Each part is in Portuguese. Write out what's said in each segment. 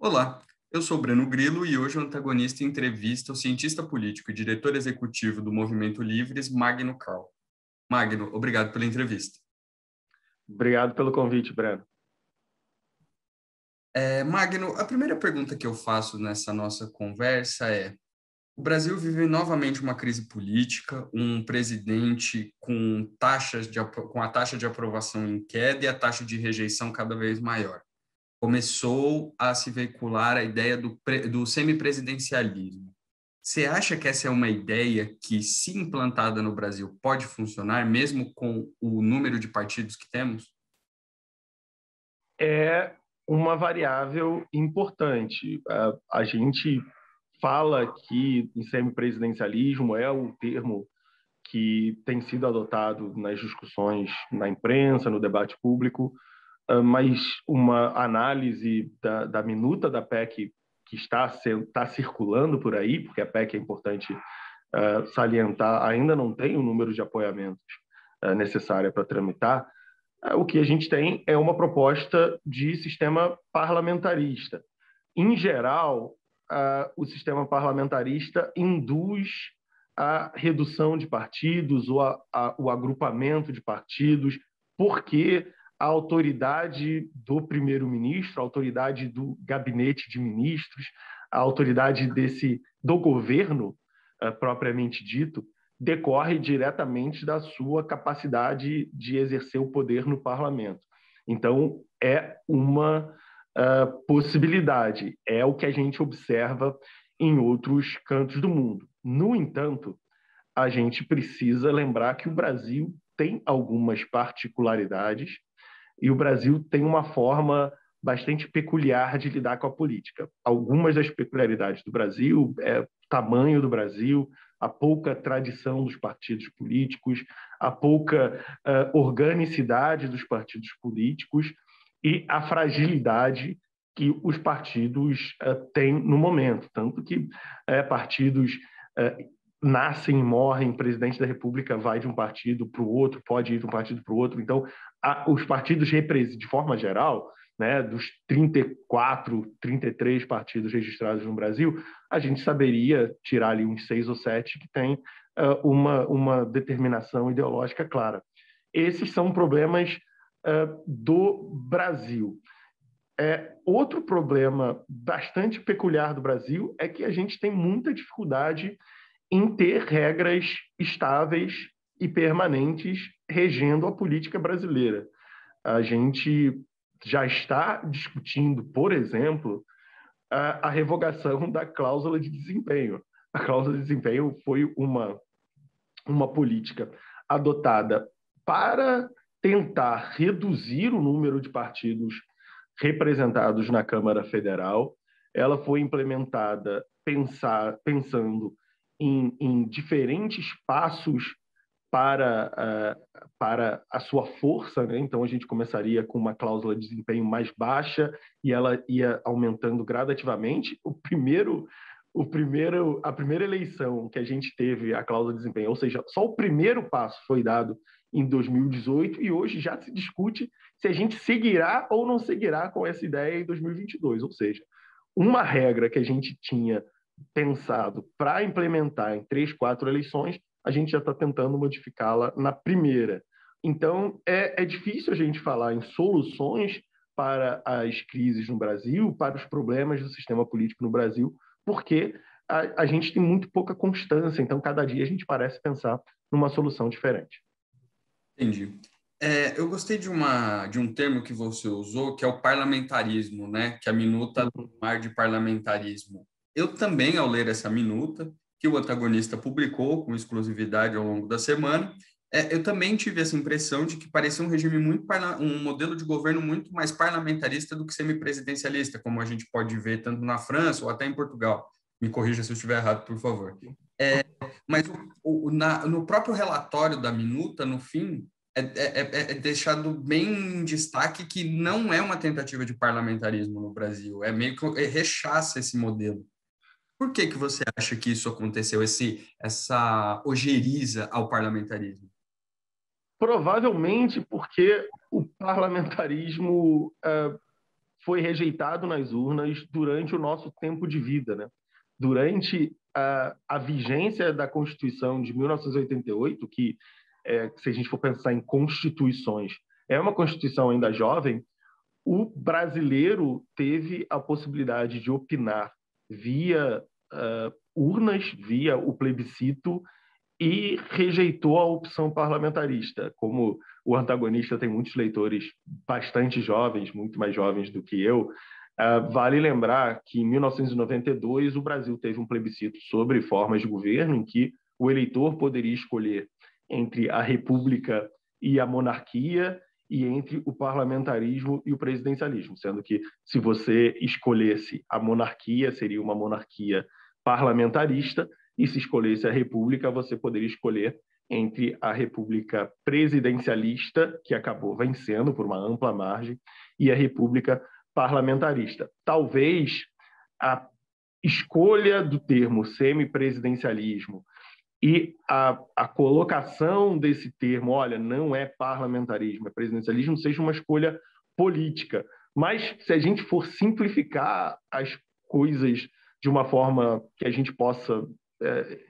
Olá, eu sou Breno Grilo e hoje o antagonista entrevista o cientista político e diretor executivo do Movimento Livres, Magno Cal. Magno, obrigado pela entrevista. Obrigado pelo convite, Breno. Magno, a primeira pergunta que eu faço nessa nossa conversa é: o Brasil vive novamente uma crise política, um presidente com a taxa de aprovação em queda e a taxa de rejeição cada vez maior. Começou a se veicular a ideia do semipresidencialismo. Você acha que essa é uma ideia que, se implantada no Brasil, pode funcionar, mesmo com o número de partidos que temos? É uma variável importante. A gente fala que o semipresidencialismo é o termo que tem sido adotado nas discussões na imprensa, no debate público, mas uma análise da minuta da PEC que está circulando por aí, porque a PEC é importante salientar, ainda não tem o número de apoiamentos necessário para tramitar. O que a gente tem é uma proposta de sistema parlamentarista. Em geral, o sistema parlamentarista induz a redução de partidos ou o agrupamento de partidos, porque a autoridade do primeiro-ministro, a autoridade do gabinete de ministros, a autoridade do governo propriamente dito, decorre diretamente da sua capacidade de exercer o poder no parlamento. Então, é uma possibilidade, é o que a gente observa em outros cantos do mundo. No entanto, a gente precisa lembrar que o Brasil tem algumas particularidades e o Brasil tem uma forma bastante peculiar de lidar com a política. Algumas das peculiaridades do Brasil é o tamanho do Brasil, a pouca tradição dos partidos políticos, a pouca organicidade dos partidos políticos e a fragilidade que os partidos têm no momento. Tanto que partidos nascem e morrem, o presidente da República vai de um partido para o outro, pode ir de um partido para o outro. Então, os partidos, de forma geral, né, dos 34, 33 partidos registrados no Brasil, a gente saberia tirar ali uns 6 ou 7 que têm uma determinação ideológica clara. Esses são problemas do Brasil. Outro problema bastante peculiar do Brasil é que a gente tem muita dificuldade em ter regras estáveis e permanentes regendo a política brasileira. A gente já está discutindo, por exemplo, a revogação da cláusula de desempenho. A cláusula de desempenho foi uma política adotada para tentar reduzir o número de partidos representados na Câmara Federal. Ela foi implementada pensando em diferentes passos para a sua força, né? Então a gente começaria com uma cláusula de desempenho mais baixa e ela ia aumentando gradativamente. A primeira eleição que a gente teve a cláusula de desempenho, ou seja, só o primeiro passo foi dado em 2018 e hoje já se discute se a gente seguirá ou não seguirá com essa ideia em 2022, ou seja, uma regra que a gente tinha pensado para implementar em 3, 4 eleições, a gente já está tentando modificá-la na primeira. Então, é difícil a gente falar em soluções para as crises no Brasil, para os problemas do sistema político no Brasil, porque a gente tem muito pouca constância, então cada dia a gente parece pensar numa solução diferente. Entendi. Eu gostei de um termo que você usou, que é o parlamentarismo, né? Que é a minuta do mar de parlamentarismo. Eu também, ao ler essa minuta, que o antagonista publicou com exclusividade ao longo da semana, eu também tive essa impressão de que parecia um regime um modelo de governo muito mais parlamentarista do que semipresidencialista, como a gente pode ver tanto na França ou até em Portugal. Me corrija se eu estiver errado, por favor. Mas no próprio relatório da minuta, no fim, é deixado bem em destaque que não é uma tentativa de parlamentarismo no Brasil, é meio que rechaça esse modelo. Por que você acha que isso aconteceu, essa ojeriza ao parlamentarismo? Provavelmente porque o parlamentarismo foi rejeitado nas urnas durante o nosso tempo de vida, né? Durante a vigência da Constituição de 1988, que, se a gente for pensar em constituições, é uma Constituição ainda jovem, o brasileiro teve a possibilidade de opinar via urnas, via o plebiscito, e rejeitou a opção parlamentarista. Como o antagonista tem muitos leitores bastante jovens, muito mais jovens do que eu, vale lembrar que em 1992 o Brasil teve um plebiscito sobre formas de governo em que o eleitor poderia escolher entre a república e a monarquia e entre o parlamentarismo e o presidencialismo, sendo que se você escolhesse a monarquia, seria uma monarquia parlamentarista, e se escolhesse a república, você poderia escolher entre a república presidencialista, que acabou vencendo por uma ampla margem, e a república parlamentarista. Talvez a escolha do termo semipresidencialismo e a colocação desse termo, olha, não é parlamentarismo, é presidencialismo, seja uma escolha política. Mas se a gente for simplificar as coisas de uma forma que a gente possa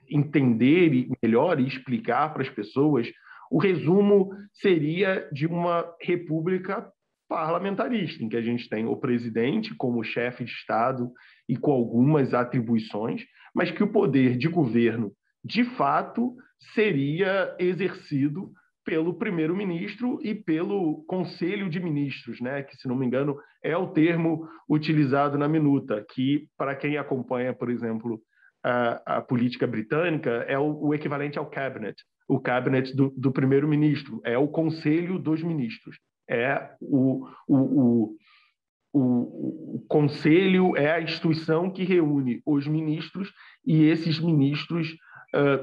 entender melhor e explicar para as pessoas, o resumo seria de uma república parlamentarista, em que a gente tem o presidente como chefe de Estado e com algumas atribuições, mas que o poder de governo, de fato, seria exercido pelo primeiro-ministro e pelo Conselho de Ministros, né? Que, se não me engano, é o termo utilizado na minuta, que, para quem acompanha, por exemplo, a política britânica, é o equivalente ao cabinet. O cabinet do primeiro-ministro é o Conselho dos Ministros. É o conselho é a instituição que reúne os ministros, e esses ministros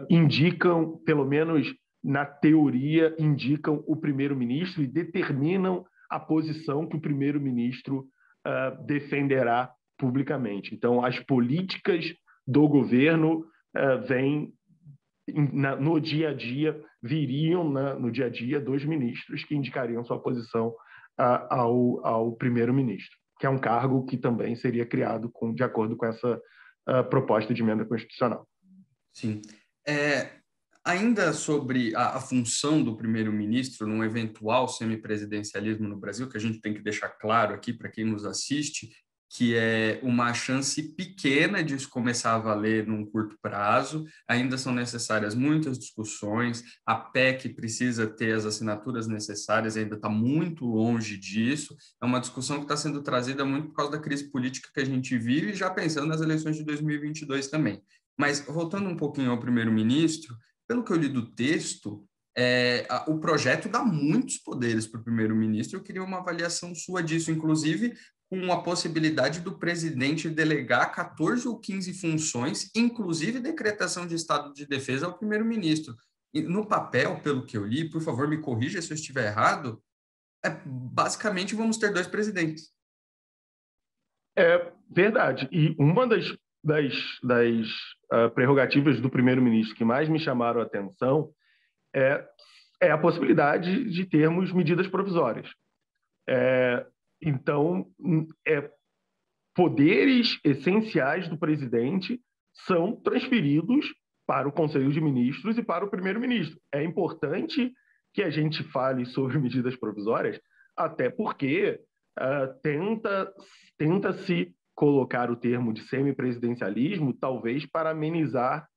indicam, pelo menos na teoria, indicam o primeiro-ministro e determinam a posição que o primeiro-ministro defenderá publicamente. Então, as políticas do governo no dia a dia, viriam no dia a dia dos ministros que indicariam sua posição ao primeiro-ministro, que é um cargo que também seria criado de acordo com essa proposta de emenda constitucional. Sim. Ainda sobre a função do primeiro-ministro num eventual semipresidencialismo no Brasil, que a gente tem que deixar claro aqui para quem nos assiste, que é uma chance pequena de isso começar a valer num curto prazo. Ainda são necessárias muitas discussões, a PEC precisa ter as assinaturas necessárias, ainda está muito longe disso. É uma discussão que está sendo trazida muito por causa da crise política que a gente vive, já pensando nas eleições de 2022 também. Mas, voltando um pouquinho ao primeiro-ministro, pelo que eu li do texto, o projeto dá muitos poderes para o primeiro-ministro. Eu queria uma avaliação sua disso, inclusive com a possibilidade do presidente delegar 14 ou 15 funções, inclusive decretação de estado de defesa ao primeiro-ministro. E no papel, pelo que eu li, por favor, me corrija se eu estiver errado, basicamente vamos ter 2 presidentes. É verdade. E uma das prerrogativas do primeiro-ministro que mais me chamaram a atenção é a possibilidade de termos medidas provisórias. Então, poderes essenciais do presidente são transferidos para o Conselho de Ministros e para o primeiro-ministro. É importante que a gente fale sobre medidas provisórias, até porque tenta-se colocar o termo de semipresidencialismo, talvez para amenizar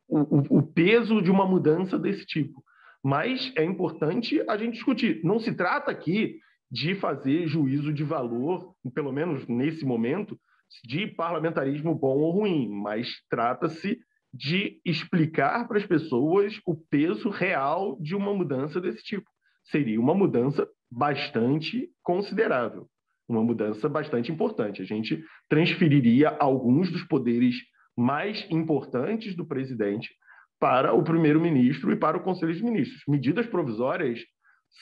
o peso de uma mudança desse tipo. Mas é importante a gente discutir. Não se trata aqui de fazer juízo de valor, pelo menos nesse momento, de parlamentarismo bom ou ruim, mas trata-se de explicar para as pessoas o peso real de uma mudança desse tipo. Seria uma mudança bastante considerável, uma mudança bastante importante. A gente transferiria alguns dos poderes mais importantes do presidente para o primeiro-ministro e para o Conselho de Ministros. Medidas provisórias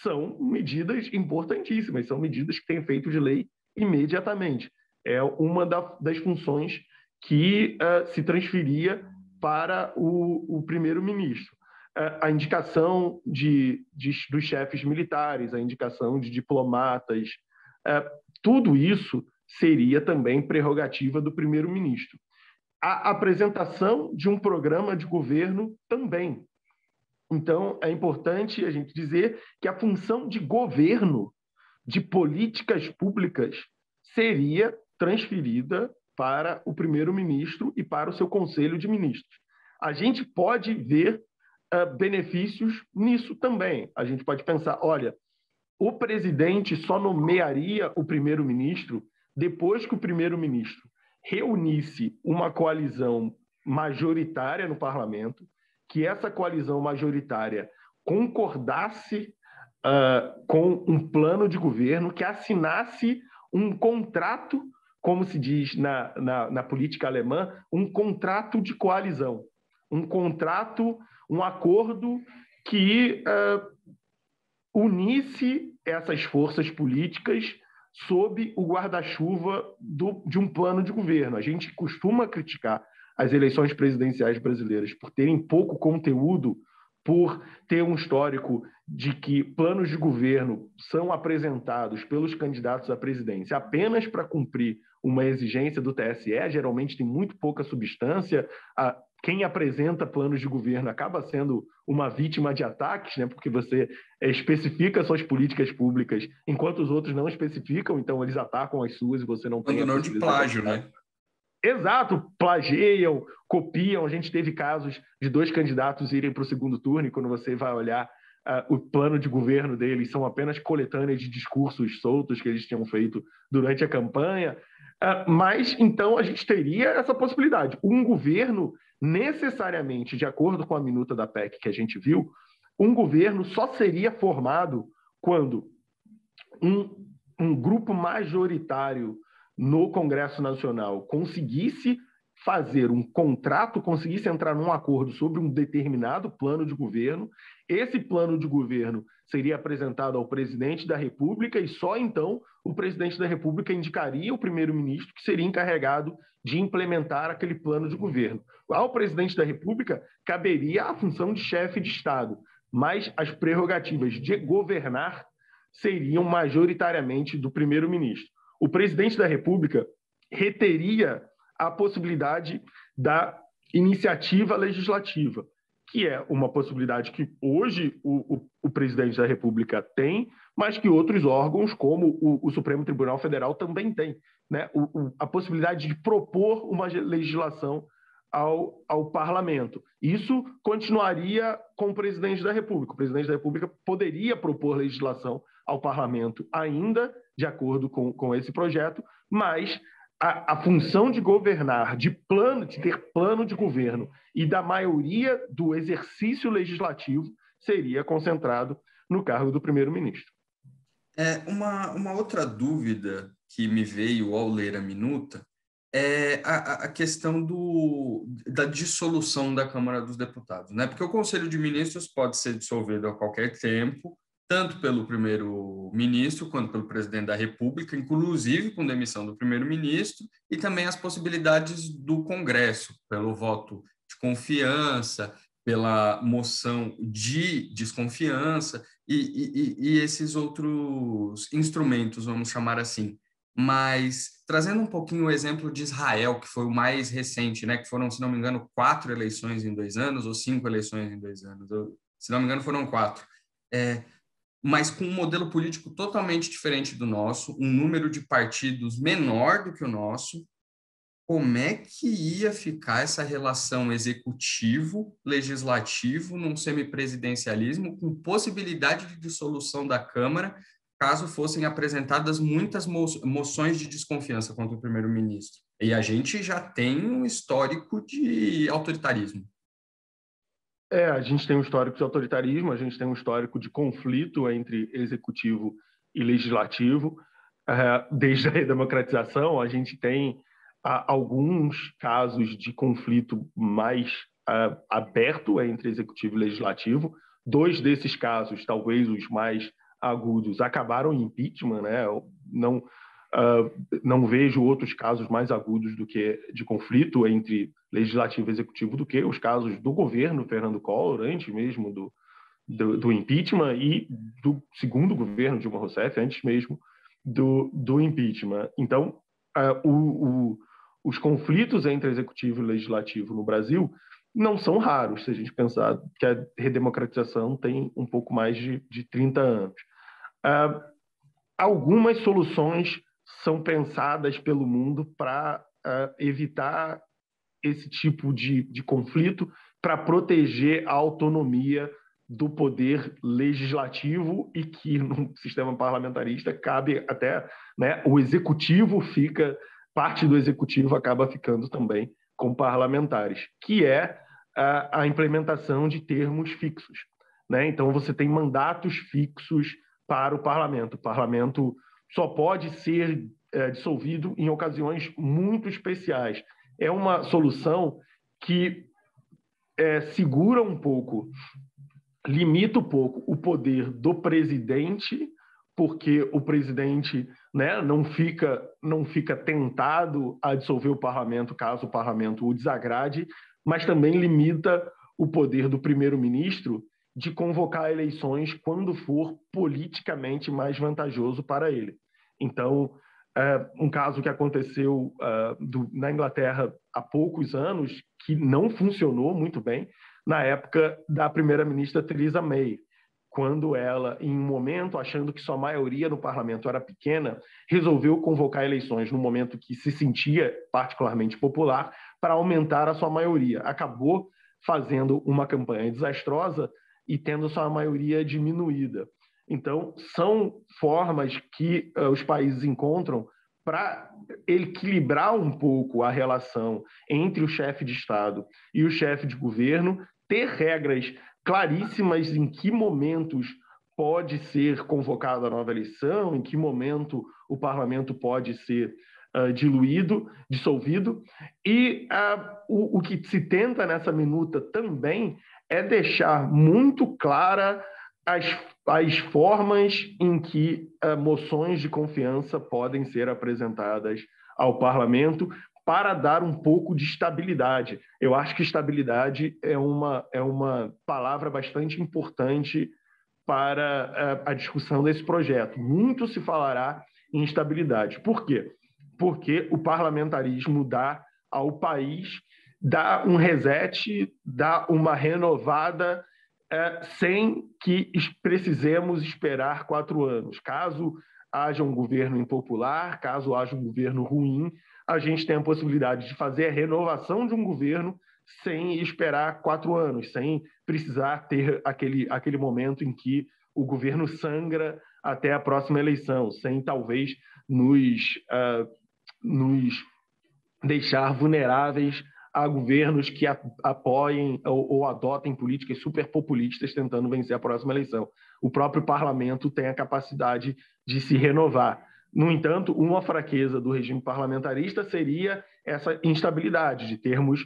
são medidas importantíssimas, são medidas que têm efeito de lei imediatamente. É uma das funções que se transferia para o primeiro-ministro. A indicação dos chefes militares, a indicação de diplomatas, tudo isso seria também prerrogativa do primeiro-ministro. A apresentação de um programa de governo também. Então, é importante a gente dizer que a função de governo, de políticas públicas, seria transferida para o primeiro-ministro e para o seu conselho de ministros. A gente pode ver benefícios nisso também. A gente pode pensar, olha, o presidente só nomearia o primeiro-ministro depois que o primeiro-ministro reunisse uma coalizão majoritária no parlamento, que essa coalizão majoritária concordasse com um plano de governo, que assinasse um contrato, como se diz na política alemã, um contrato de coalizão, um contrato, um acordo que unisse essas forças políticas sob o guarda-chuva de um plano de governo. A gente costuma criticar as eleições presidenciais brasileiras por terem pouco conteúdo, por ter um histórico de que planos de governo são apresentados pelos candidatos à presidência apenas para cumprir uma exigência do TSE, geralmente tem muito pouca substância. Quem apresenta planos de governo acaba sendo uma vítima de ataques, né? Porque você especifica suas políticas públicas, enquanto os outros não especificam, então eles atacam as suas e você não tem a possibilidade de plágio, né? Exato, plagiam, copiam. A gente teve casos de 2 candidatos irem para o segundo turno e quando você vai olhar o plano de governo deles são apenas coletâneas de discursos soltos que eles tinham feito durante a campanha. Mas, então, a gente teria essa possibilidade. Um governo, necessariamente, de acordo com a minuta da PEC que a gente viu, um governo só seria formado quando um grupo majoritário no Congresso Nacional conseguisse fazer um contrato, conseguisse entrar num acordo sobre um determinado plano de governo. Esse plano de governo seria apresentado ao presidente da República e só então o presidente da República indicaria o primeiro-ministro que seria encarregado de implementar aquele plano de governo. Ao presidente da República caberia a função de chefe de Estado, mas as prerrogativas de governar seriam majoritariamente do primeiro-ministro. O presidente da República reteria a possibilidade da iniciativa legislativa, que é uma possibilidade que hoje o presidente da República tem, mas que outros órgãos, como o Supremo Tribunal Federal, também tem, né? A possibilidade de propor uma legislação ao parlamento. Isso continuaria com o presidente da República. O presidente da República poderia propor legislação ao parlamento ainda de acordo com esse projeto, mas a função de governar, de ter plano de governo e da maioria do exercício legislativo seria concentrado no cargo do primeiro-ministro. Uma outra dúvida que me veio ao ler a minuta é a questão da dissolução da Câmara dos Deputados, né? Porque o Conselho de Ministros pode ser dissolvido a qualquer tempo, tanto pelo primeiro-ministro quanto pelo presidente da República, inclusive com demissão do primeiro-ministro, e também as possibilidades do Congresso, pelo voto de confiança, pela moção de desconfiança e esses outros instrumentos, vamos chamar assim. Mas, trazendo um pouquinho o exemplo de Israel, que foi o mais recente, né? Que foram, se não me engano, 4 eleições em 2 anos ou 5 eleições em 2 anos. Se não me engano, foram 4. Mas com um modelo político totalmente diferente do nosso, um número de partidos menor do que o nosso. Como é que ia ficar essa relação executivo-legislativo num semipresidencialismo com possibilidade de dissolução da Câmara caso fossem apresentadas muitas moções de desconfiança contra o primeiro-ministro? E a gente já tem um histórico de autoritarismo. A gente tem um histórico de autoritarismo, a gente tem um histórico de conflito entre executivo e legislativo. Desde a redemocratização, a gente tem alguns casos de conflito mais aberto entre executivo e legislativo. 2 desses casos, talvez os mais agudos, acabaram em impeachment, né? Eu não vejo outros casos mais agudos do que de conflito entre legislativo e executivo do que os casos do governo Fernando Collor, antes mesmo do impeachment, e do segundo governo Dilma Rousseff, antes mesmo do impeachment. Então, os conflitos entre executivo e legislativo no Brasil não são raros, se a gente pensar que a redemocratização tem um pouco mais de 30 anos. Algumas soluções são pensadas pelo mundo para evitar esse tipo de conflito, para proteger a autonomia do poder legislativo e que no sistema parlamentarista cabe até, né, o executivo parte do executivo acaba ficando também com parlamentares, que é a implementação de termos fixos, né? Então você tem mandatos fixos para o parlamento. O parlamento só pode ser dissolvido em ocasiões muito especiais. É uma solução que segura um pouco, limita um pouco o poder do presidente, porque o presidente, né, não fica tentado a dissolver o parlamento caso o parlamento o desagrade, mas também limita o poder do primeiro-ministro de convocar eleições quando for politicamente mais vantajoso para ele. Então, um caso que aconteceu na Inglaterra há poucos anos, que não funcionou muito bem, na época da primeira-ministra Theresa May, quando ela, em um momento, achando que sua maioria no parlamento era pequena, resolveu convocar eleições no momento que se sentia particularmente popular para aumentar a sua maioria. Acabou fazendo uma campanha desastrosa e tendo sua maioria diminuída. Então, são formas que os países encontram para equilibrar um pouco a relação entre o chefe de Estado e o chefe de governo, ter regras claríssimas em que momentos pode ser convocada a nova eleição, em que momento o parlamento pode ser dissolvido. E o que se tenta nessa minuta também é deixar muito clara as formas em que moções de confiança podem ser apresentadas ao parlamento para dar um pouco de estabilidade. Eu acho que estabilidade é uma palavra bastante importante para a discussão desse projeto. Muito se falará em estabilidade. Por quê? Porque o parlamentarismo dá ao país, dá um reset, dá uma renovada, sem que precisemos esperar 4 anos. Caso haja um governo impopular, caso haja um governo ruim, a gente tem a possibilidade de fazer a renovação de um governo sem esperar 4 anos, sem precisar ter aquele momento em que o governo sangra até a próxima eleição, sem talvez nos deixar vulneráveis a governos que apoiem ou adotem políticas superpopulistas tentando vencer a próxima eleição. O próprio parlamento tem a capacidade de se renovar. No entanto, uma fraqueza do regime parlamentarista seria essa instabilidade, de termos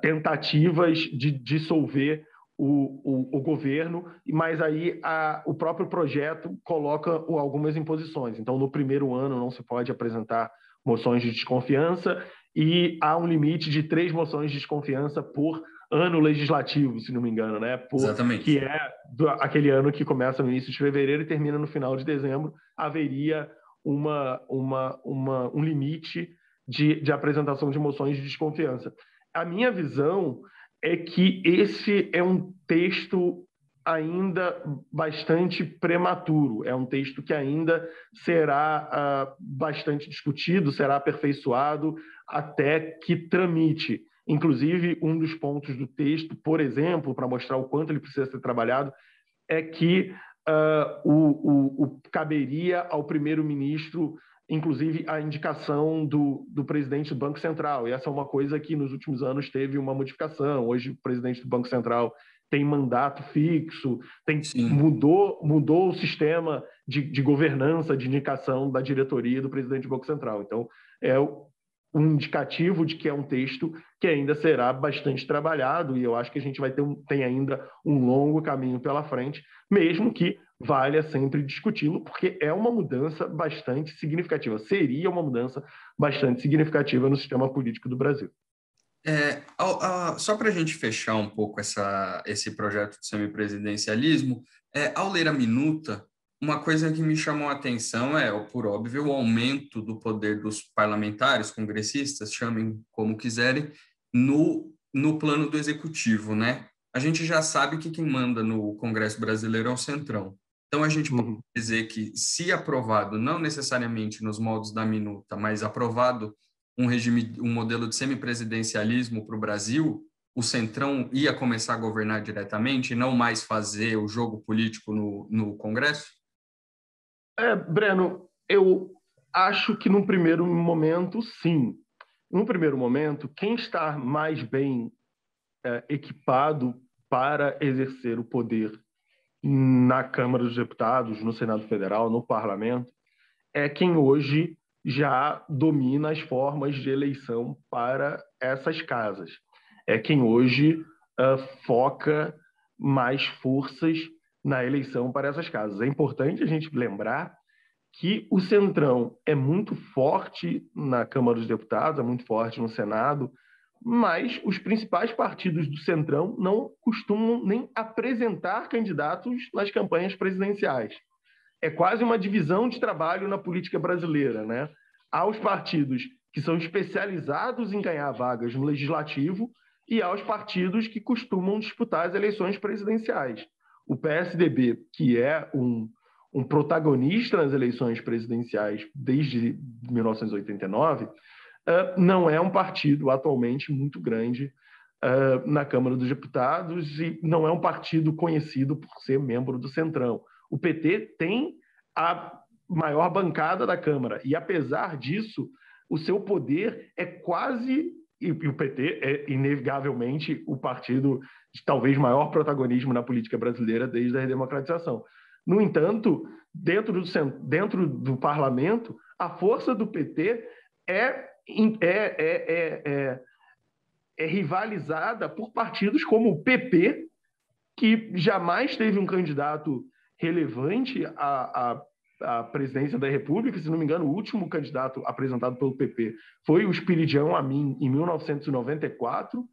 tentativas de dissolver o governo, mas aí o próprio projeto coloca algumas imposições. Então, no primeiro ano não se pode apresentar moções de desconfiança e há um limite de 3 moções de desconfiança por ano legislativo, se não me engano, né? Exatamente. Que é aquele ano que começa no início de fevereiro e termina no final de dezembro, haveria um limite de apresentação de moções de desconfiança. A minha visão é que esse é um texto ainda bastante prematuro, é um texto que ainda será bastante discutido, será aperfeiçoado até que tramite. Inclusive, um dos pontos do texto, por exemplo, para mostrar o quanto ele precisa ser trabalhado, é que caberia ao primeiro-ministro, inclusive, a indicação do presidente do Banco Central. E essa é uma coisa que, nos últimos anos, teve uma modificação. Hoje, o presidente do Banco Central tem mandato fixo, mudou o sistema de governança, de indicação da diretoria do presidente do Banco Central. Então, é um indicativo de que é um texto que ainda será bastante trabalhado, e eu acho que a gente tem ainda um longo caminho pela frente, mesmo que valha sempre discuti-lo, porque é uma mudança bastante significativa, seria uma mudança bastante significativa no sistema político do Brasil. Só para a gente fechar um pouco esse projeto de semipresidencialismo, ao ler a minuta, Uma coisa que me chamou a atenção é, por óbvio, o aumento do poder dos parlamentares, congressistas, chamem como quiserem, no plano do executivo, né? A gente já sabe que quem manda no Congresso brasileiro é o Centrão. Então, a gente pode dizer que, se aprovado, não necessariamente nos moldes da minuta, mas aprovado um modelo de semipresidencialismo para o Brasil, o Centrão ia começar a governar diretamente e não mais fazer o jogo político no Congresso? Breno, eu acho que num primeiro momento, sim. Num primeiro momento, quem está mais bem equipado para exercer o poder na Câmara dos Deputados, no Senado Federal, no Parlamento, é quem hoje já domina as formas de eleição para essas casas. É quem hoje foca mais forças na eleição para essas casas. É importante a gente lembrar que o Centrão é muito forte na Câmara dos Deputados, é muito forte no Senado, mas os principais partidos do Centrão não costumam nem apresentar candidatos nas campanhas presidenciais. É quase uma divisão de trabalho na política brasileira, né? Há os partidos que são especializados em ganhar vagas no legislativo e há os partidos que costumam disputar as eleições presidenciais. O PSDB, que é um protagonista nas eleições presidenciais desde 1989, não é um partido atualmente muito grande na Câmara dos Deputados e não é um partido conhecido por ser membro do Centrão. O PT tem a maior bancada da Câmara e, apesar disso, o seu poder é quase... E o PT é, inegavelmente, o partido de talvez maior protagonismo na política brasileira desde a redemocratização. No entanto, dentro do parlamento, a força do PT é rivalizada por partidos como o PP, que jamais teve um candidato relevante à presidência da República. Se não me engano, o último candidato apresentado pelo PP foi o Espiridião Amin, em 1994.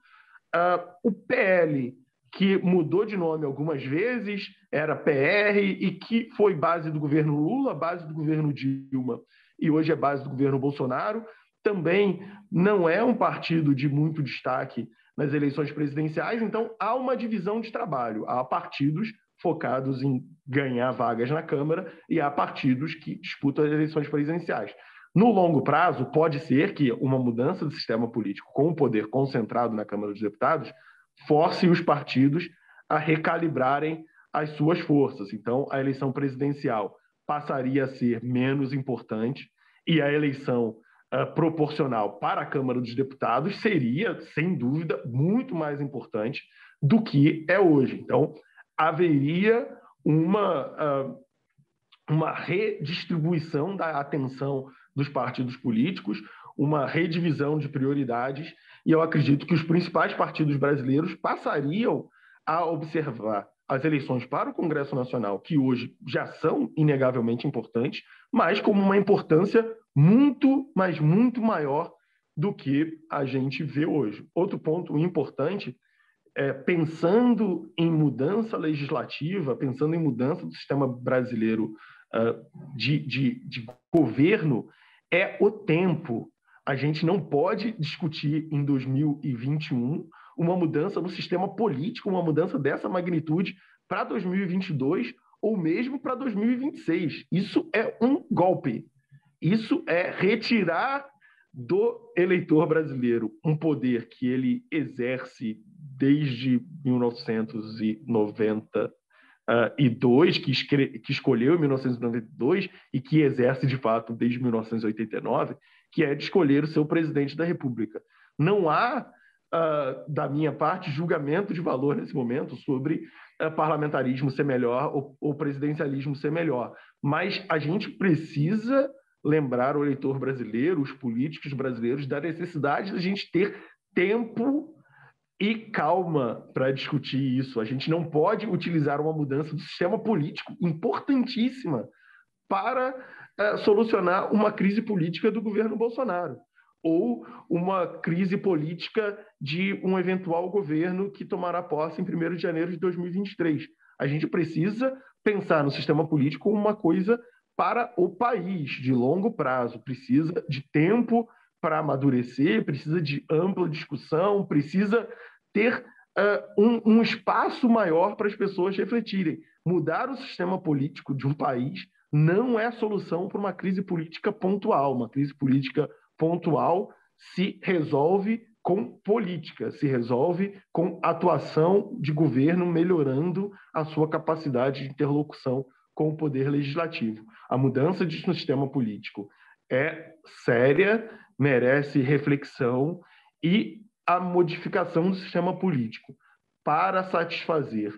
O PL, que mudou de nome algumas vezes, era PR e que foi base do governo Lula, base do governo Dilma e hoje é base do governo Bolsonaro, também não é um partido de muito destaque nas eleições presidenciais, então há uma divisão de trabalho. Há partidos focados em ganhar vagas na Câmara e há partidos que disputam as eleições presidenciais. No longo prazo, pode ser que uma mudança do sistema político com o poder concentrado na Câmara dos Deputados force os partidos a recalibrarem as suas forças. Então, a eleição presidencial passaria a ser menos importante e a eleição proporcional para a Câmara dos Deputados seria, sem dúvida, muito mais importante do que é hoje. Então, haveria uma redistribuição da atenção dos partidos políticos, uma redivisão de prioridades, e eu acredito que os principais partidos brasileiros passariam a observar as eleições para o Congresso Nacional, que hoje já são inegavelmente importantes, mas como uma importância muito, mas muito maior do que a gente vê hoje. Outro ponto importante pensando em mudança legislativa, pensando em mudança do sistema brasileiro de governo, é o tempo. A gente não pode discutir em 2021 uma mudança no sistema político, uma mudança dessa magnitude para 2022 ou mesmo para 2026. Isso é um golpe. Isso é retirar do eleitor brasileiro um poder que ele exerce desde 1992, que escolheu em 1992 e que exerce de fato desde 1989, que é de escolher o seu presidente da República. Não há, da minha parte, julgamento de valor nesse momento sobre parlamentarismo ser melhor ou presidencialismo ser melhor, mas a gente precisa lembrar o eleitor brasileiro, os políticos brasileiros, da necessidade de a gente ter tempo e calma para discutir isso. A gente não pode utilizar uma mudança do sistema político importantíssima para solucionar uma crise política do governo Bolsonaro ou uma crise política de um eventual governo que tomará posse em 1º de janeiro de 2023. A gente precisa pensar no sistema político como uma coisa para o país, de longo prazo. Precisa de tempo para amadurecer, precisa de ampla discussão, precisa ter um espaço maior para as pessoas refletirem. Mudar o sistema político de um país não é solução para uma crise política pontual. Uma crise política pontual se resolve com política, se resolve com atuação de governo melhorando a sua capacidade de interlocução com o poder legislativo. A mudança de sistema político é séria, merece reflexão, e a modificação do sistema político para satisfazer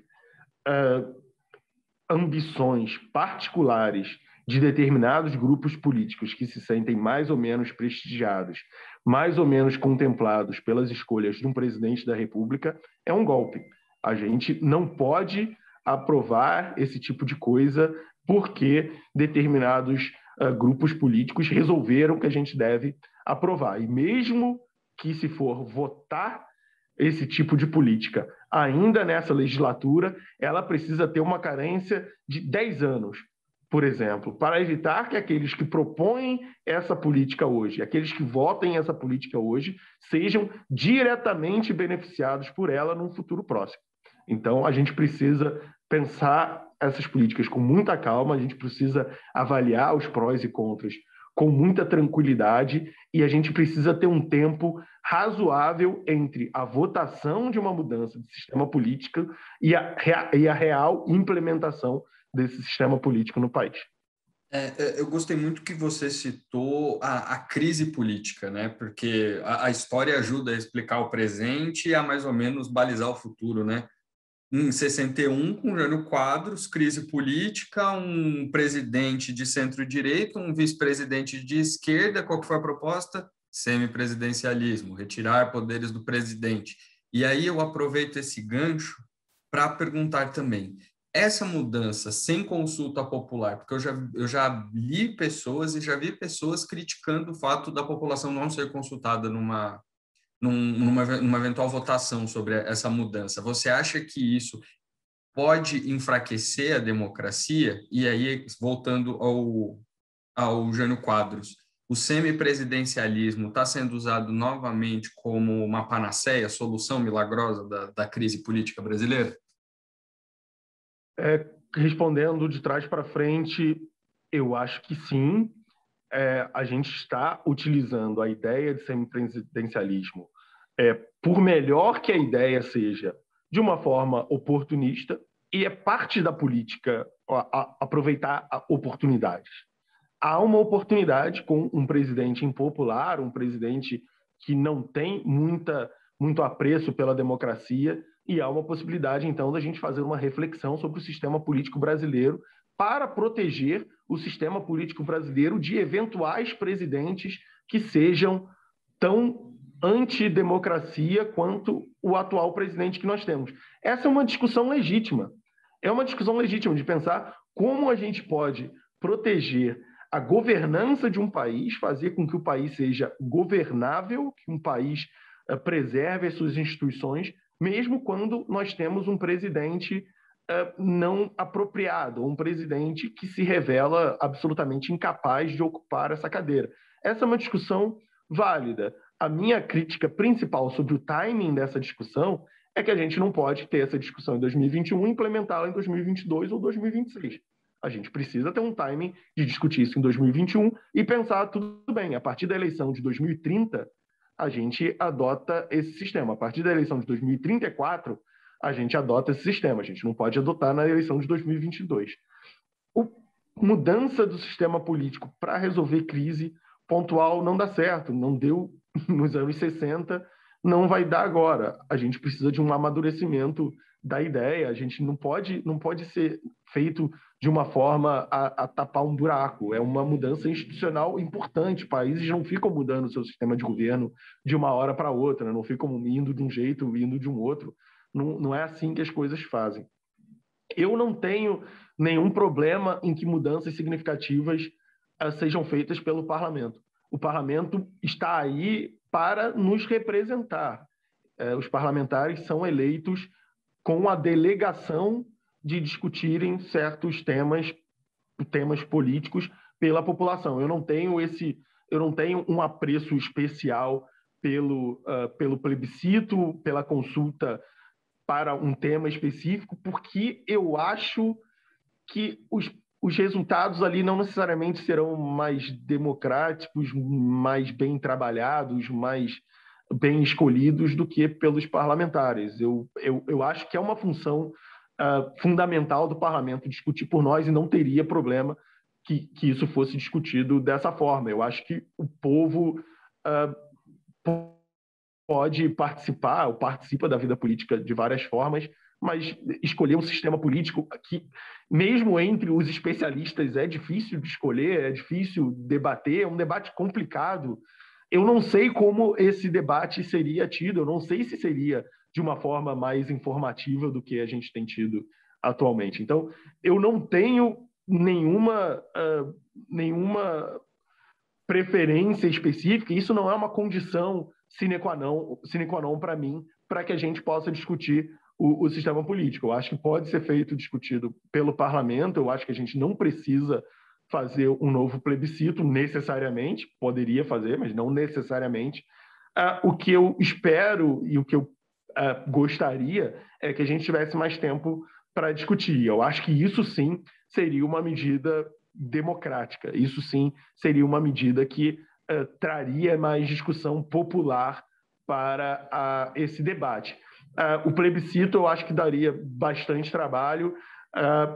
ambições particulares de determinados grupos políticos que se sentem mais ou menos prestigiados, mais ou menos contemplados pelas escolhas de um presidente da República, é um golpe. A gente não pode aprovar esse tipo de coisa porque determinados grupos políticos resolveram que a gente deve aprovar. E mesmo que, se for votar esse tipo de política ainda nessa legislatura, ela precisa ter uma carência de 10 anos, por exemplo, para evitar que aqueles que propõem essa política hoje, aqueles que votem essa política hoje, sejam diretamente beneficiados por ela num futuro próximo. Então, a gente precisa pensar essas políticas com muita calma, a gente precisa avaliar os prós e contras com muita tranquilidade, e a gente precisa ter um tempo razoável entre a votação de uma mudança de sistema político e a real implementação desse sistema político no país. Eu gostei muito que você citou a crise política, né? Porque a história ajuda a explicar o presente e a mais ou menos balizar o futuro, né? Em 61, com Jânio Quadros, crise política, um presidente de centro-direita, um vice-presidente de esquerda. Qual que foi a proposta? Semipresidencialismo, retirar poderes do presidente. E aí eu aproveito esse gancho para perguntar também, essa mudança sem consulta popular, porque eu já li pessoas e já vi pessoas criticando o fato da população não ser consultada numa eventual votação sobre essa mudança. Você acha que isso pode enfraquecer a democracia? E aí, voltando ao Jânio Quadros, o semipresidencialismo está sendo usado novamente como uma panaceia, solução milagrosa da crise política brasileira? Respondendo de trás para frente, eu acho que sim. A gente está utilizando a ideia de semipresidencialismo, por melhor que a ideia seja, de uma forma oportunista, e é parte da política aproveitar oportunidades. Há uma oportunidade com um presidente impopular, um presidente que não tem muito apreço pela democracia, e há uma possibilidade, então, da gente fazer uma reflexão sobre o sistema político brasileiro para proteger o sistema político brasileiro de eventuais presidentes que sejam tão antidemocracia quanto o atual presidente que nós temos. Essa é uma discussão legítima. É uma discussão legítima de pensar como a gente pode proteger a governança de um país, fazer com que o país seja governável, que um país preserve as suas instituições, mesmo quando nós temos um presidente não apropriado, um presidente que se revela absolutamente incapaz de ocupar essa cadeira. Essa é uma discussão válida. A minha crítica principal sobre o timing dessa discussão é que a gente não pode ter essa discussão em 2021 e implementá-la em 2022 ou 2026. A gente precisa ter um timing de discutir isso em 2021 e pensar, tudo bem, a partir da eleição de 2030, a gente adota esse sistema. A partir da eleição de 2034, a gente adota esse sistema. A gente não pode adotar na eleição de 2022. A mudança do sistema político para resolver crise pontual não dá certo. Não deu nos anos 60, não vai dar agora. A gente precisa de um amadurecimento da ideia. A gente não pode ser feito de uma forma a tapar um buraco. É uma mudança institucional importante. Países não ficam mudando o seu sistema de governo de uma hora para outra, não ficam indo de um jeito, indo de um outro. Não é assim que as coisas fazem. Eu não tenho nenhum problema em que mudanças significativas sejam feitas pelo parlamento. O parlamento está aí para nos representar. Os parlamentares são eleitos com a delegação de discutirem certos temas políticos pela população. Eu não tenho um apreço especial pelo plebiscito, pela consulta para um tema específico, porque eu acho que os resultados ali não necessariamente serão mais democráticos, mais bem trabalhados, mais bem escolhidos do que pelos parlamentares. Eu acho que é uma função fundamental do parlamento discutir por nós, e não teria problema que isso fosse discutido dessa forma. Eu acho que o povo pode participar, ou participa da vida política de várias formas, mas escolher um sistema político que, mesmo entre os especialistas, é difícil de escolher, é difícil debater, é um debate complicado. Eu não sei como esse debate seria tido, eu não sei se seria de uma forma mais informativa do que a gente tem tido atualmente. Então, eu não tenho nenhuma preferência específica, isso não é uma condição sine qua non para mim, para que a gente possa discutir o sistema político. Eu acho que pode ser discutido pelo parlamento, eu acho que a gente não precisa fazer um novo plebiscito necessariamente, poderia fazer, mas não necessariamente. O que eu espero e o que eu gostaria é que a gente tivesse mais tempo para discutir. Eu acho que isso sim seria uma medida democrática. Isso sim seria uma medida que traria mais discussão popular para esse debate. O plebiscito eu acho que daria bastante trabalho,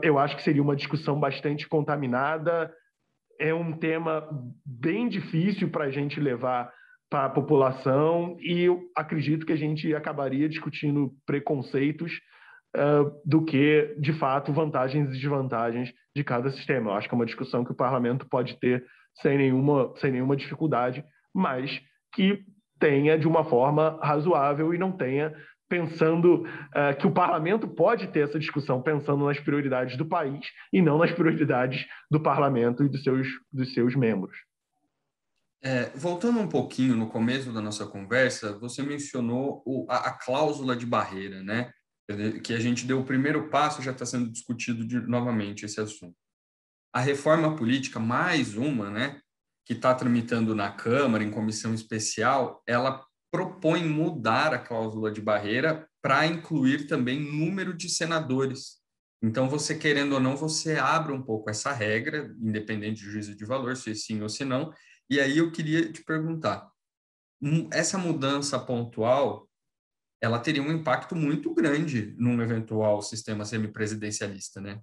eu acho que seria uma discussão bastante contaminada, é um tema bem difícil para a gente levar para a população, e eu acredito que a gente acabaria discutindo preconceitos do que, de fato, vantagens e desvantagens de cada sistema. Eu acho que é uma discussão que o parlamento pode ter sem nenhuma dificuldade, mas que tenha de uma forma razoável e não tenha pensando que o parlamento pode ter essa discussão pensando nas prioridades do país e não nas prioridades do parlamento e dos seus membros. Voltando um pouquinho no começo da nossa conversa, você mencionou a cláusula de barreira, né? Que a gente deu o primeiro passo, já está sendo discutido novamente esse assunto. A reforma política, mais uma, né, que está tramitando na Câmara, em comissão especial, ela propõe mudar a cláusula de barreira para incluir também número de senadores. Então, você querendo ou não, você abre um pouco essa regra, independente do juízo de valor, se sim ou se não. E aí eu queria te perguntar, essa mudança pontual, ela teria um impacto muito grande num eventual sistema semipresidencialista, né?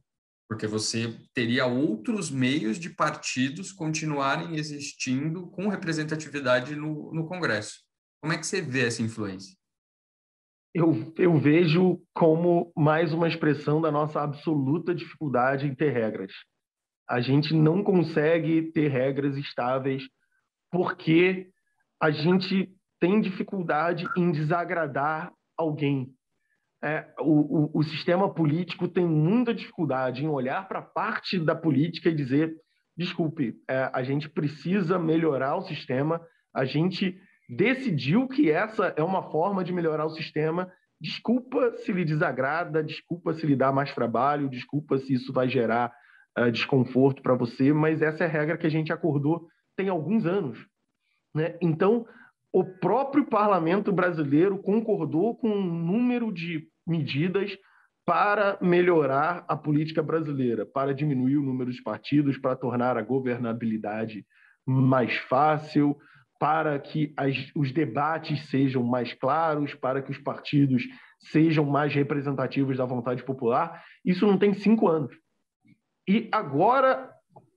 Porque você teria outros meios de partidos continuarem existindo com representatividade no Congresso. Como é que você vê essa influência? Eu vejo como mais uma expressão da nossa absoluta dificuldade em ter regras. A gente não consegue ter regras estáveis porque a gente tem dificuldade em desagradar alguém. O sistema político tem muita dificuldade em olhar para parte da política e dizer: desculpe, a gente precisa melhorar o sistema, a gente decidiu que essa é uma forma de melhorar o sistema. Desculpa se lhe desagrada, desculpa se lhe dá mais trabalho, desculpa se isso vai gerar desconforto para você, mas essa é a regra que a gente acordou tem alguns anos, né? Então, o próprio parlamento brasileiro concordou com um número de medidas para melhorar a política brasileira, para diminuir o número de partidos, para tornar a governabilidade mais fácil, para que os debates sejam mais claros, para que os partidos sejam mais representativos da vontade popular. Isso não tem 5 anos. E agora,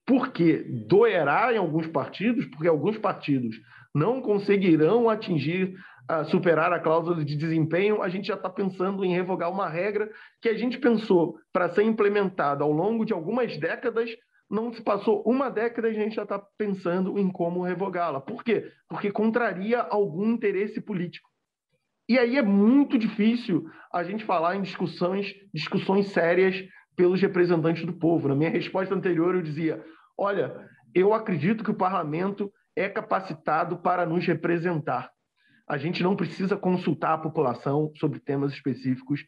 porque doerá em alguns partidos, porque alguns partidos não conseguirão superar a cláusula de desempenho, a gente já está pensando em revogar uma regra que a gente pensou para ser implementada ao longo de algumas décadas, não se passou uma década e a gente já está pensando em como revogá-la. Por quê? Porque contraria algum interesse político. E aí é muito difícil a gente falar em discussões sérias pelos representantes do povo. Na minha resposta anterior eu dizia: olha, eu acredito que o parlamento é capacitado para nos representar. A gente não precisa consultar a população sobre temas específicos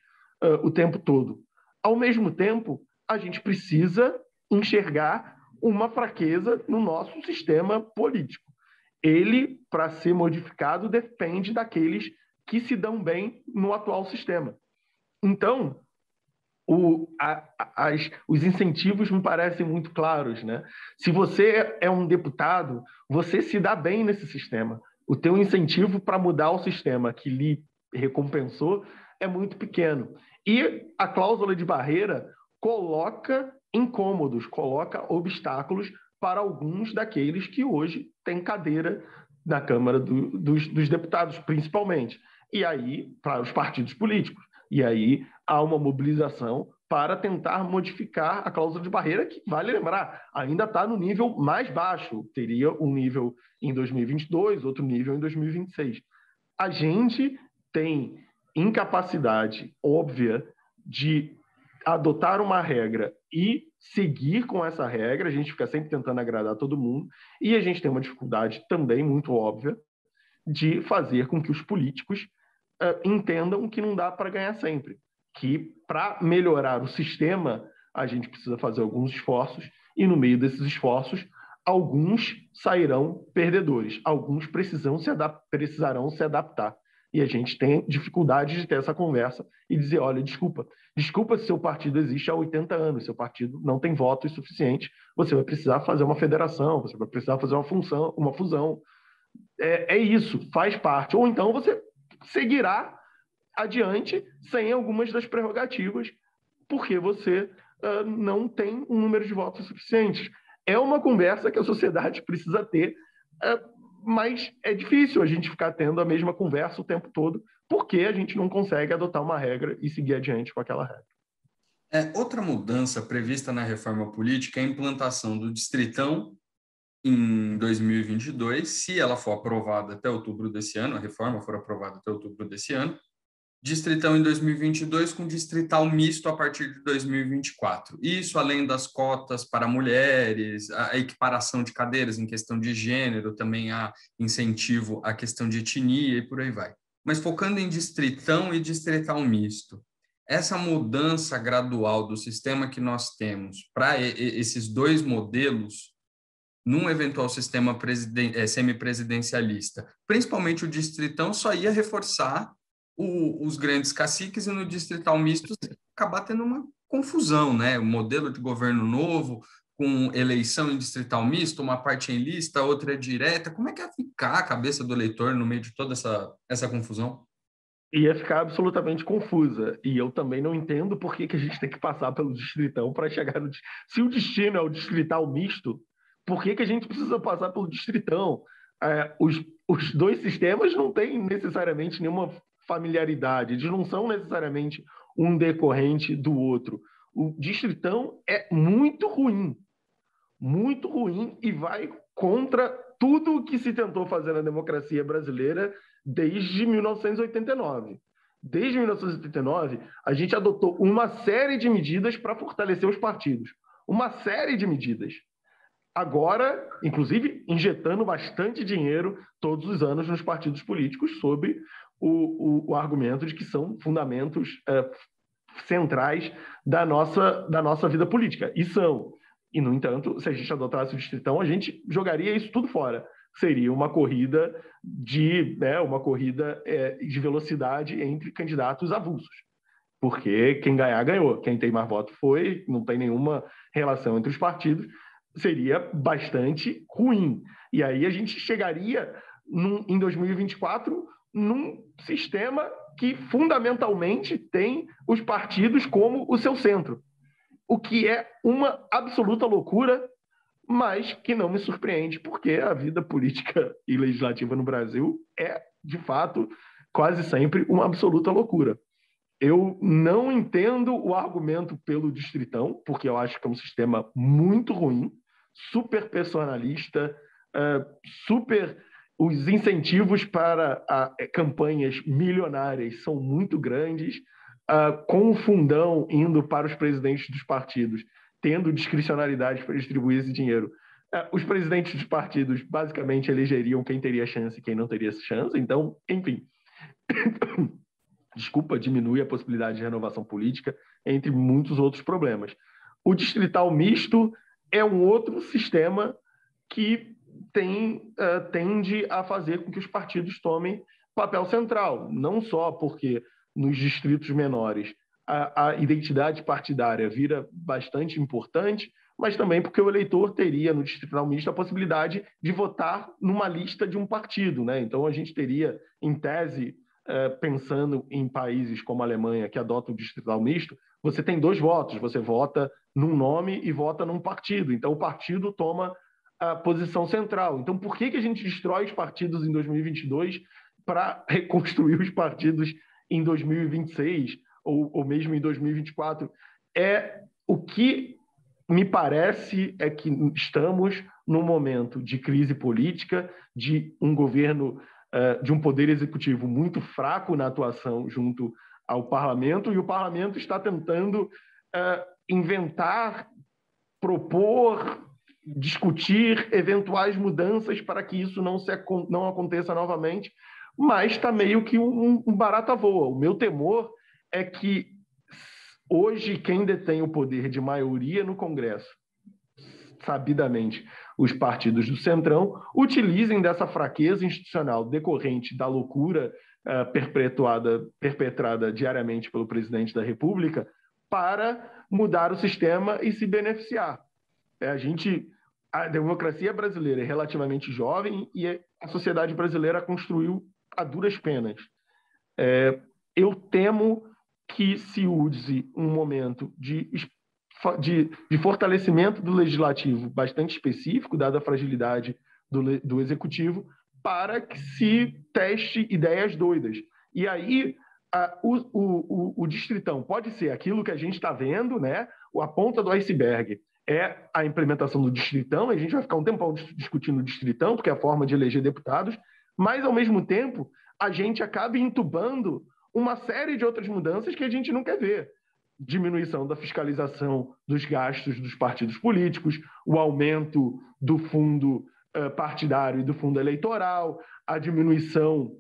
o tempo todo. Ao mesmo tempo, a gente precisa enxergar uma fraqueza no nosso sistema político. Ele, para ser modificado, depende daqueles que se dão bem no atual sistema. Então, os incentivos me parecem muito claros, né? Se você é um deputado, você se dá bem nesse sistema. O teu incentivo para mudar o sistema que lhe recompensou é muito pequeno. E a cláusula de barreira coloca incômodos, coloca obstáculos para alguns daqueles que hoje têm cadeira na Câmara dos Deputados, principalmente. E aí, para os partidos políticos. E aí há uma mobilização para tentar modificar a cláusula de barreira, que, vale lembrar, ainda está no nível mais baixo. Teria um nível em 2022, outro nível em 2026. A gente tem incapacidade óbvia de adotar uma regra e seguir com essa regra. A gente fica sempre tentando agradar todo mundo. E a gente tem uma dificuldade também muito óbvia de fazer com que os políticos entendam que não dá para ganhar sempre, que para melhorar o sistema a gente precisa fazer alguns esforços e no meio desses esforços alguns sairão perdedores, alguns precisarão se adaptar. E a gente tem dificuldade de ter essa conversa e dizer, olha, desculpa se seu partido existe há 80 anos, seu partido não tem votos suficientes, você vai precisar fazer uma federação, você vai precisar fazer uma fusão. É isso, faz parte. Ou então você seguirá adiante sem algumas das prerrogativas, porque você não tem um número de votos suficientes. É uma conversa que a sociedade precisa ter, mas é difícil a gente ficar tendo a mesma conversa o tempo todo, porque a gente não consegue adotar uma regra e seguir adiante com aquela regra. Outra mudança prevista na reforma política é a implantação do distritão em 2022, se ela for aprovada até outubro desse ano, a reforma for aprovada até outubro desse ano, distritão em 2022 com distrital misto a partir de 2024. Isso além das cotas para mulheres, a equiparação de cadeiras em questão de gênero, também há incentivo à questão de etnia e por aí vai. Mas focando em distritão e distrital misto, essa mudança gradual do sistema que nós temos para esses dois modelos, num eventual sistema semipresidencialista, principalmente o distritão, só ia reforçar os grandes caciques e no distrital misto acabar tendo uma confusão, né? O modelo de governo novo, com eleição em distrital misto, uma parte em lista, outra direta. Como é que ia ficar a cabeça do eleitor no meio de toda essa confusão? Ia ficar absolutamente confusa. E eu também não entendo por que a gente tem que passar pelo distritão para chegar no... Se o destino é o distrital misto, por que a gente precisa passar pelo distritão? Os dois sistemas não têm necessariamente nenhuma familiaridade, eles não são necessariamente um decorrente do outro. O distritão é muito ruim e vai contra tudo o que se tentou fazer na democracia brasileira desde 1989. Desde 1989, a gente adotou uma série de medidas para fortalecer os partidos. Uma série de medidas. Agora, inclusive, injetando bastante dinheiro todos os anos nos partidos políticos sob o argumento de que são fundamentos centrais da nossa vida política. E são. E, no entanto, se a gente adotasse o distritão, a gente jogaria isso tudo fora. Seria uma corrida de velocidade entre candidatos avulsos. Porque quem ganhar, ganhou. Quem tem mais voto foi, não tem nenhuma relação entre os partidos. Seria bastante ruim. E aí a gente chegaria, em 2024, num sistema que fundamentalmente tem os partidos como o seu centro. O que é uma absoluta loucura, mas que não me surpreende, porque a vida política e legislativa no Brasil é, de fato, quase sempre uma absoluta loucura. Eu não entendo o argumento pelo distritão, porque eu acho que é um sistema muito ruim, super personalista, os incentivos para campanhas milionárias são muito grandes, com o fundão indo para os presidentes dos partidos, tendo discricionalidade para distribuir esse dinheiro. Os presidentes dos partidos basicamente elegeriam quem teria chance e quem não teria chance. Então, enfim, desculpa, diminui a possibilidade de renovação política, entre muitos outros problemas. O distrital misto é um outro sistema que tende a fazer com que os partidos tomem papel central, não só porque nos distritos menores a identidade partidária vira bastante importante, mas também porque o eleitor teria no distrital misto a possibilidade de votar numa lista de um partido, né? Então a gente teria, em tese, pensando em países como a Alemanha que adotam o distrital misto, você tem 2 votos, você vota num nome e vota num partido. Então o partido toma a posição central. Então por que a gente destrói os partidos em 2022 para reconstruir os partidos em 2026 ou mesmo em 2024? O que me parece é que estamos num momento de crise política, de um governo, de um poder executivo muito fraco na atuação junto ao parlamento, e o parlamento está tentando inventar, propor, discutir eventuais mudanças para que isso não aconteça novamente, mas está meio que um barata voa. O meu temor é que hoje quem detém o poder de maioria no Congresso, sabidamente os partidos do Centrão, utilizem dessa fraqueza institucional decorrente da loucura perpetrada diariamente pelo presidente da República para mudar o sistema e se beneficiar. A democracia brasileira é relativamente jovem e a sociedade brasileira construiu a duras penas. Eu temo que se use um momento de fortalecimento do legislativo bastante específico, dada a fragilidade do executivo, para que se teste ideias doidas. E aí, o distritão pode ser aquilo que a gente está vendo, né? A ponta do iceberg é a implementação do distritão, e a gente vai ficar um tempão discutindo o distritão, porque é a forma de eleger deputados, mas, ao mesmo tempo, a gente acaba entubando uma série de outras mudanças que a gente não quer ver. Diminuição da fiscalização dos gastos dos partidos políticos, o aumento do fundo partidário e do fundo eleitoral, a diminuição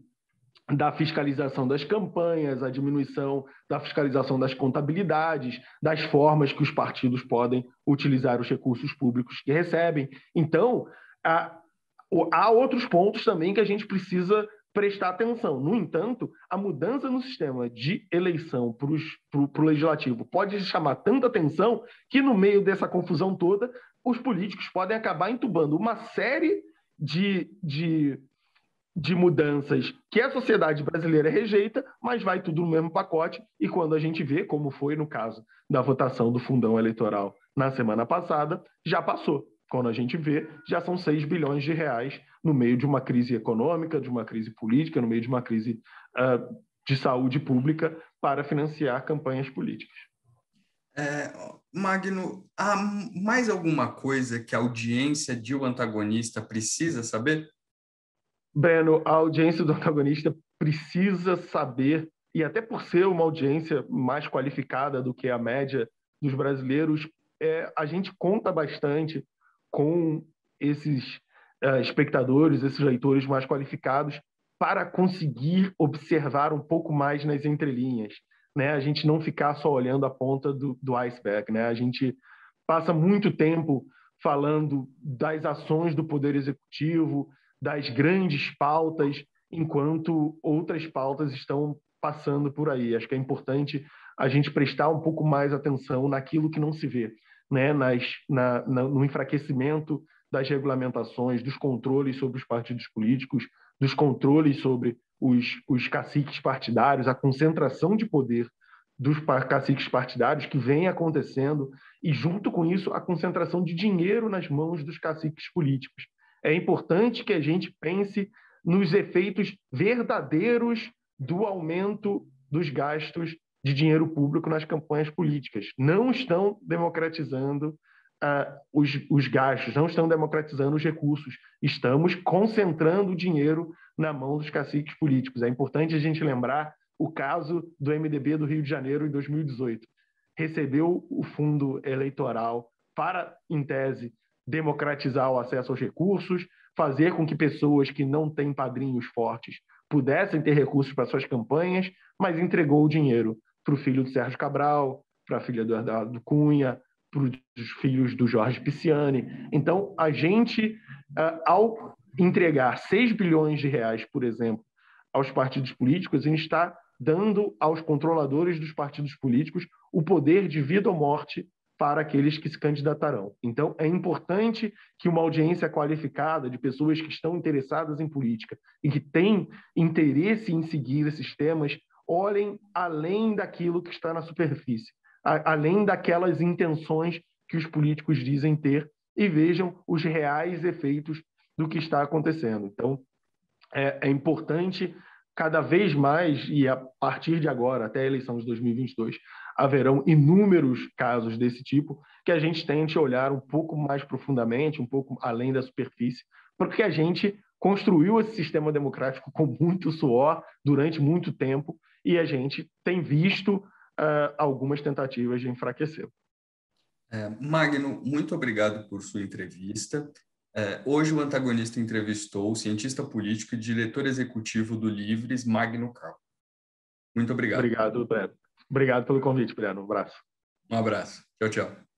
da fiscalização das campanhas, a diminuição da fiscalização das contabilidades, das formas que os partidos podem utilizar os recursos públicos que recebem. Então, há outros pontos também que a gente precisa prestar atenção. No entanto, a mudança no sistema de eleição para o legislativo pode chamar tanta atenção que, no meio dessa confusão toda, os políticos podem acabar entubando uma série de mudanças que a sociedade brasileira rejeita, mas vai tudo no mesmo pacote, e quando a gente vê, como foi no caso da votação do fundão eleitoral na semana passada, já passou. Quando a gente vê, já são 6 bilhões de reais no meio de uma crise econômica, de uma crise política, no meio de uma crise de saúde pública para financiar campanhas políticas. Magno, há mais alguma coisa que a audiência de O Antagonista precisa saber? Breno, a audiência do Antagonista precisa saber, e até por ser uma audiência mais qualificada do que a média dos brasileiros, a gente conta bastante com esses espectadores, esses leitores mais qualificados, para conseguir observar um pouco mais nas entrelinhas, né? A gente não ficar só olhando a ponta do iceberg, né? A gente passa muito tempo falando das ações do Poder Executivo, das grandes pautas, enquanto outras pautas estão passando por aí. Acho que é importante a gente prestar um pouco mais atenção naquilo que não se vê, né? No enfraquecimento das regulamentações, dos controles sobre os partidos políticos, dos controles sobre os caciques partidários, a concentração de poder dos caciques partidários que vem acontecendo, e junto com isso a concentração de dinheiro nas mãos dos caciques políticos. É importante que a gente pense nos efeitos verdadeiros do aumento dos gastos de dinheiro público nas campanhas políticas. Não estão democratizando os gastos, não estão democratizando os recursos. Estamos concentrando o dinheiro na mão dos caciques políticos. É importante a gente lembrar o caso do MDB do Rio de Janeiro em 2018. Recebeu o fundo eleitoral para, em tese, democratizar o acesso aos recursos, fazer com que pessoas que não têm padrinhos fortes pudessem ter recursos para suas campanhas, mas entregou o dinheiro para o filho do Sérgio Cabral, para a filha do Eduardo Cunha, para os filhos do Jorge Pisciani. Então, a gente, ao entregar 6 bilhões de reais, por exemplo, aos partidos políticos, a gente está dando aos controladores dos partidos políticos o poder de vida ou morte para aqueles que se candidatarão. Então, é importante que uma audiência qualificada de pessoas que estão interessadas em política e que têm interesse em seguir esses temas olhem além daquilo que está na superfície, além daquelas intenções que os políticos dizem ter e vejam os reais efeitos do que está acontecendo. Então, é importante cada vez mais, e a partir de agora, até a eleição de 2022, haverão inúmeros casos desse tipo, que a gente tente olhar um pouco mais profundamente, um pouco além da superfície, porque a gente construiu esse sistema democrático com muito suor durante muito tempo e a gente tem visto algumas tentativas de enfraquecê-lo. Magno, muito obrigado por sua entrevista. Hoje o antagonista entrevistou o cientista político e diretor executivo do Livres, Magno Carl. Muito obrigado. Obrigado, Breno. Obrigado pelo convite, Breno. Um abraço. Um abraço. Tchau, tchau.